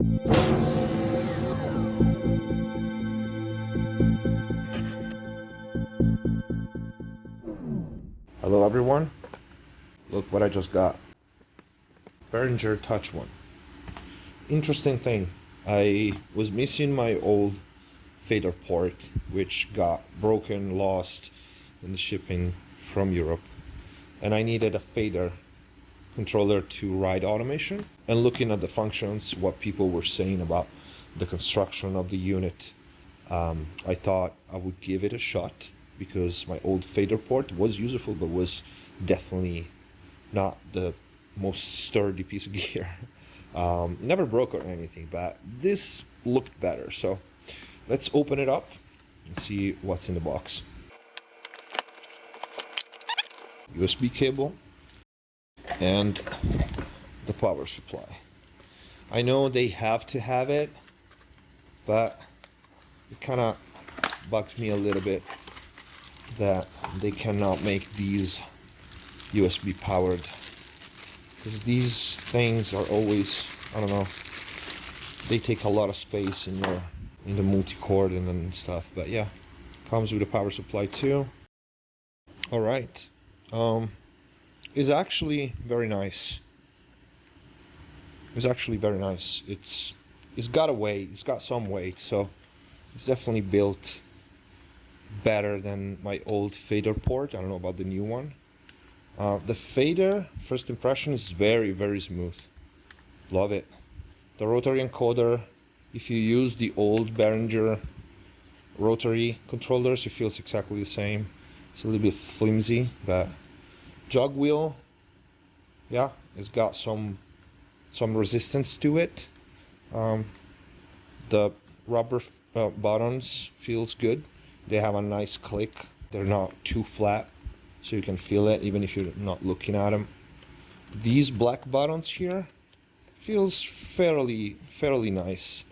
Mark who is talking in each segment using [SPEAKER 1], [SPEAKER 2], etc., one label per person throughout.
[SPEAKER 1] Hello everyone, look what I just got. Behringer Touch one. Interesting thing, I was missing my old fader port, which got broken, lost in the shipping from Europe, and I needed a fader controller to write automation. And looking at the functions, what people were saying about the construction of the unit, I thought I would give it a shot, because my old fader port was useful, but was definitely not the most sturdy piece of gear. Never broke or anything, but this looked better. So let's open it up and see what's in the box. USB cable and the power supply. I know they have to have it, but it kind of bugs me a little bit that they cannot make these USB powered, because these things are always, I don't know, they take a lot of space in the multi-cord and stuff. But yeah, comes with a power supply too. All right, it's actually very nice. It's actually very nice. It's got a weight, it's got some weight, so it's definitely built better than my old fader port. I don't know about the new one. The fader, first impression, is very, very smooth. Love it. The rotary encoder, if you use the old Behringer rotary controllers, it feels exactly the same. It's a little bit flimsy, but jog wheel, yeah, it's got some resistance to it. The rubber buttons feels good. They have a nice click. They're not too flat, so you can feel it even if you're not looking at them. These black buttons here feels fairly nice.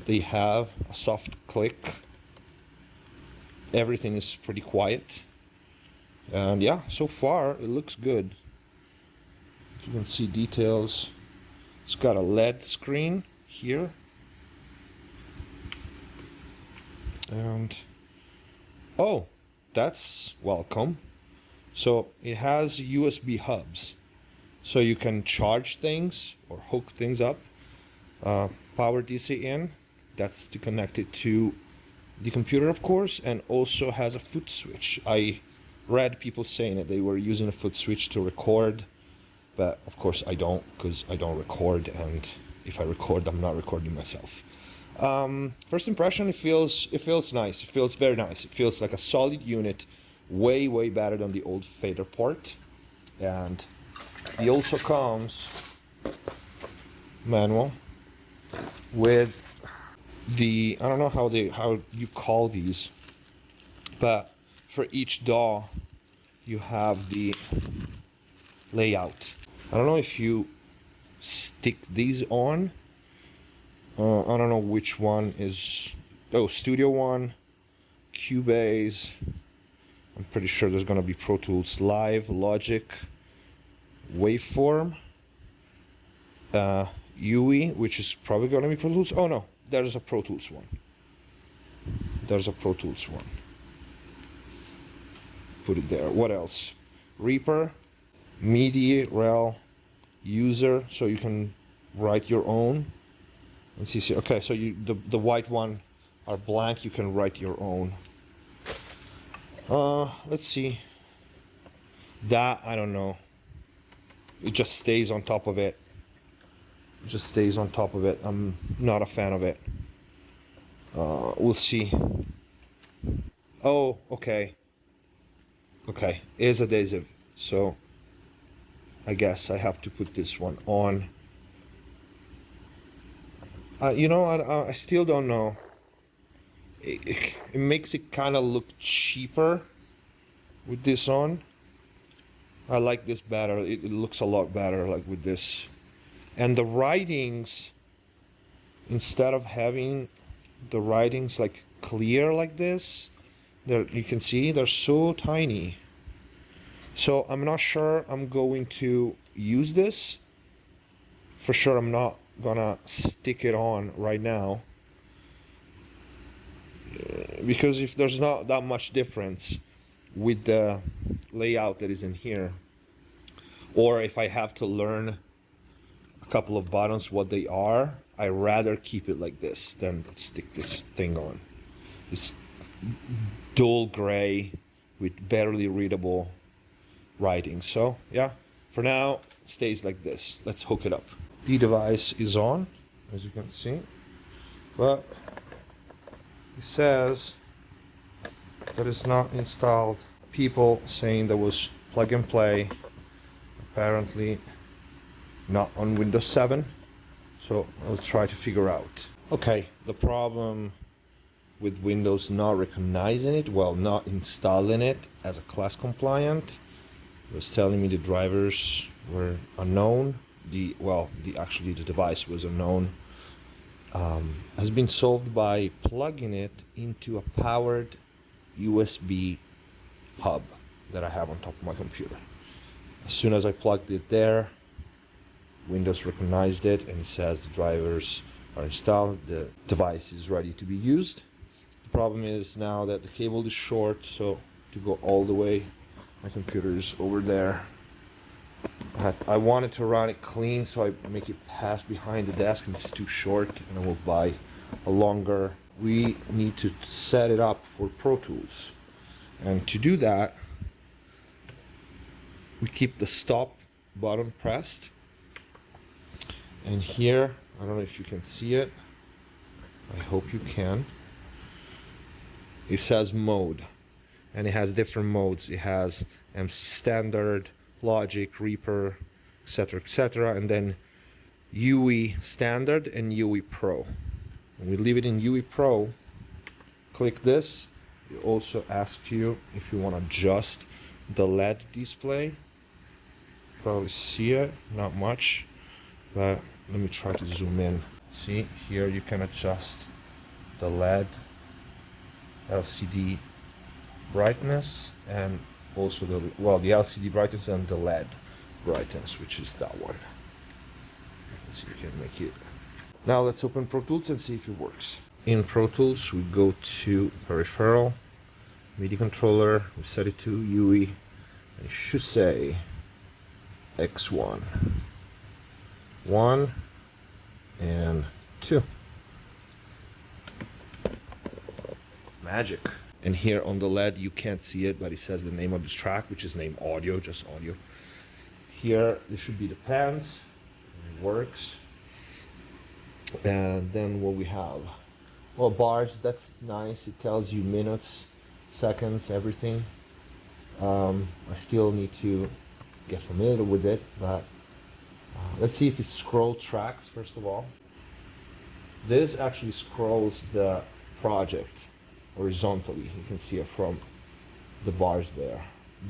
[SPEAKER 1] They have a soft click. Everything is pretty quiet, and yeah, so far it looks good. You can see details. It's got a LED screen here, and oh, that's welcome. So it has USB hubs, so you can charge things or hook things up. Power DC in, that's to connect it to the computer, of course, and also has a foot switch. I read people saying that they were using a foot switch to record, but of course I don't, because I don't record, and if I record, I'm not recording myself. First impression, it feels nice. It feels very nice. It feels like a solid unit, way better than the old fader port. And it also comes manual with the, I don't know how you call these, but for each DAW you have the layout. I don't know if you stick these on. I don't know which one is. Oh, Studio One, Cubase. I'm pretty sure there's gonna be Pro Tools Live, Logic, Waveform, UE, which is probably gonna be Pro Tools. Oh no, there's a Pro Tools one. There's a Pro Tools one. Put it there. What else? Reaper, MIDI, rel, user, so you can write your own. And see, okay, so the white one are blank. You can write your own. Let's see. That, I don't know. It just stays on top of it. It just stays on top of it. I'm not a fan of it. We'll see. Oh, okay. Okay, is adhesive, so I guess I have to put this one on. You know, I still don't know. It makes it kind of look cheaper with this on. I like this better. It looks a lot better like with this. And the writings, instead of having the writings like clear like this, you can see they're so tiny. So I'm not sure I'm going to use this. For sure I'm not gonna stick it on right now, because if there's not that much difference with the layout that is in here, or if I have to learn a couple of buttons what they are, I rather keep it like this than stick this thing on. It's dull gray with barely readable writing. So yeah, for now stays like this. Let's hook it up. The device is on, as you can see, but it says that it's not installed. People saying there was plug and play, apparently not on Windows 7, so I'll try to figure out. Okay, the problem with Windows not recognizing it, well, not installing it as a class compliant, it was telling me the drivers were unknown. Actually the device was unknown. Has been solved by plugging it into a powered USB hub that I have on top of my computer. As soon as I plugged it there, Windows recognized it and it says the drivers are installed, the device is ready to be used. The problem is now that the cable is short, so to go all the way, my computer is over there. I wanted to run it clean, so I make it pass behind the desk, and it's too short, and I will buy a longer. We need to set it up for Pro Tools, and to do that, we keep the stop button pressed, and here, I don't know if you can see it, I hope you can, it says mode, and it has different modes. It has MC Standard, Logic, Reaper, etc., and then UE Standard and UE Pro. When we leave it in UE Pro, click this. It also asks you if you want to adjust the LED display. Probably see it, not much, but let me try to zoom in. See, here you can adjust the LED LCD brightness, and also the LCD brightness and the LED brightness, which is that one. So you can make it. Now let's open Pro Tools and see if it works. In Pro Tools, we go to Peripheral, MIDI controller, we set it to UE, and it should say X1. 1 and 2. Magic. And here on the LED, you can't see it, but it says the name of this track, which is named Audio, just Audio. Here, this should be the pans. It works. And then what we have? Well, bars, that's nice. It tells you minutes, seconds, everything. I still need to get familiar with it, but let's see if it scrolls tracks, first of all. This actually scrolls the project horizontally. You can see it from the bars there.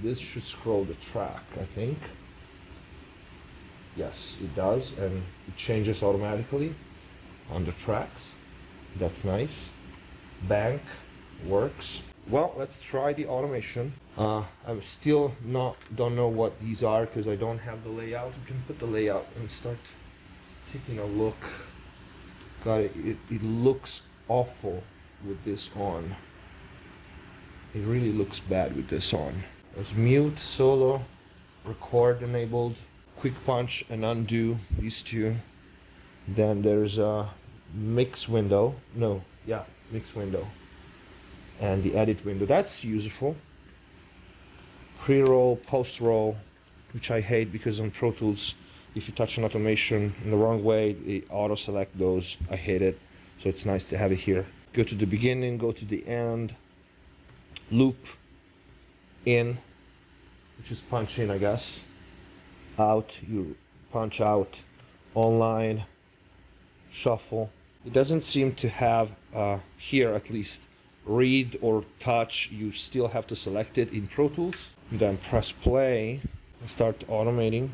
[SPEAKER 1] This should scroll the track, I think. Yes, it does, and it changes automatically on the tracks. That's nice. Bank works. Well, let's try the automation. I'm still don't know what these are because I don't have the layout. We can put the layout and start taking a look. God, it looks awful with this on. It really looks bad with this on. There's mute, solo, record enabled, quick punch and undo, these two. Then there's a mix window. Mix window. And the edit window. That's useful. Pre-roll, post-roll, which I hate because on Pro Tools, if you touch an automation in the wrong way, it auto-select those. I hate it. So it's nice to have it here. Go to the beginning, go to the end, loop, in, which is punch in, I guess. Out, you punch out, online, shuffle. It doesn't seem to have, here at least, read or touch. You still have to select it in Pro Tools. And then press play and start automating.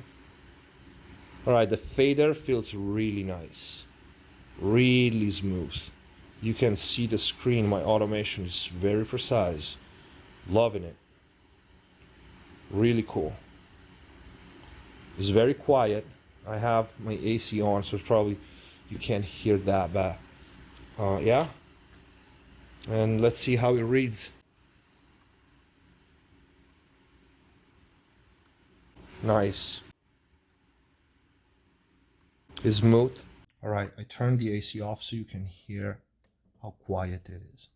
[SPEAKER 1] Alright, the fader feels really nice, really smooth. You can see the screen, my automation is very precise. Loving it. Really cool. It's very quiet. I have my AC on, so it's probably you can't hear that, but yeah. And let's see how it reads. Nice. It's smooth. All right, I turned the AC off so you can hear how quiet it is.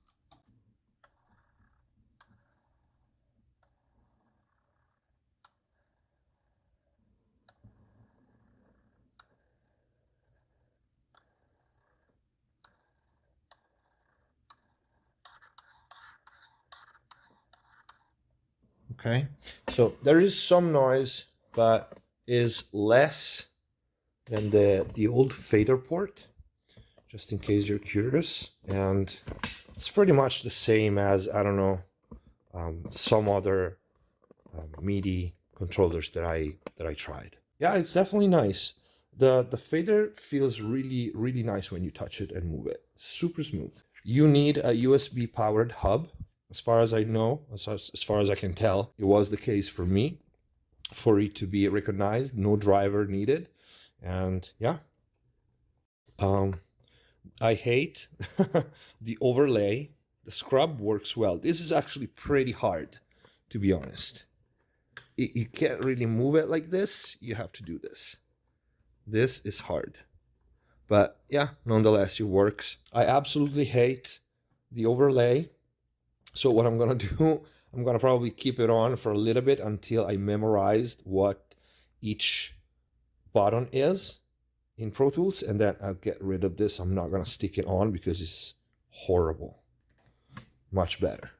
[SPEAKER 1] Okay, so there is some noise, but is less than the old fader port, just in case you're curious. And it's pretty much the same as, I don't know, some other MIDI controllers that I tried. Yeah, it's definitely nice. The fader feels really nice when you touch it and move it. Super smooth. You need a USB powered hub. As far as I know, as far as I can tell, it was the case for me. For it to be recognized, no driver needed. And yeah, I hate the overlay. The scrub works well. This is actually pretty hard, to be honest. You can't really move it like this. You have to do this. This is hard. But yeah, nonetheless, it works. I absolutely hate the overlay. So what I'm going to do, I'm going to probably keep it on for a little bit until I memorized what each button is in Pro Tools, and then I'll get rid of this. I'm not going to stick it on because it's horrible. Much better.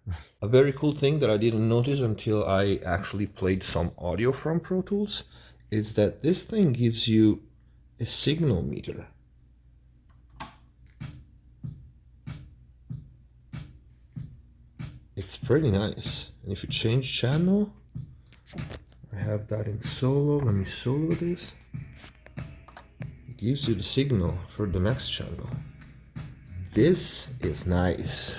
[SPEAKER 1] A very cool thing that I didn't notice until I actually played some audio from Pro Tools is that this thing gives you a signal meter. It's pretty nice. And if you change channel, I have that in solo. Let me solo this. It gives you the signal for the next channel. This is nice.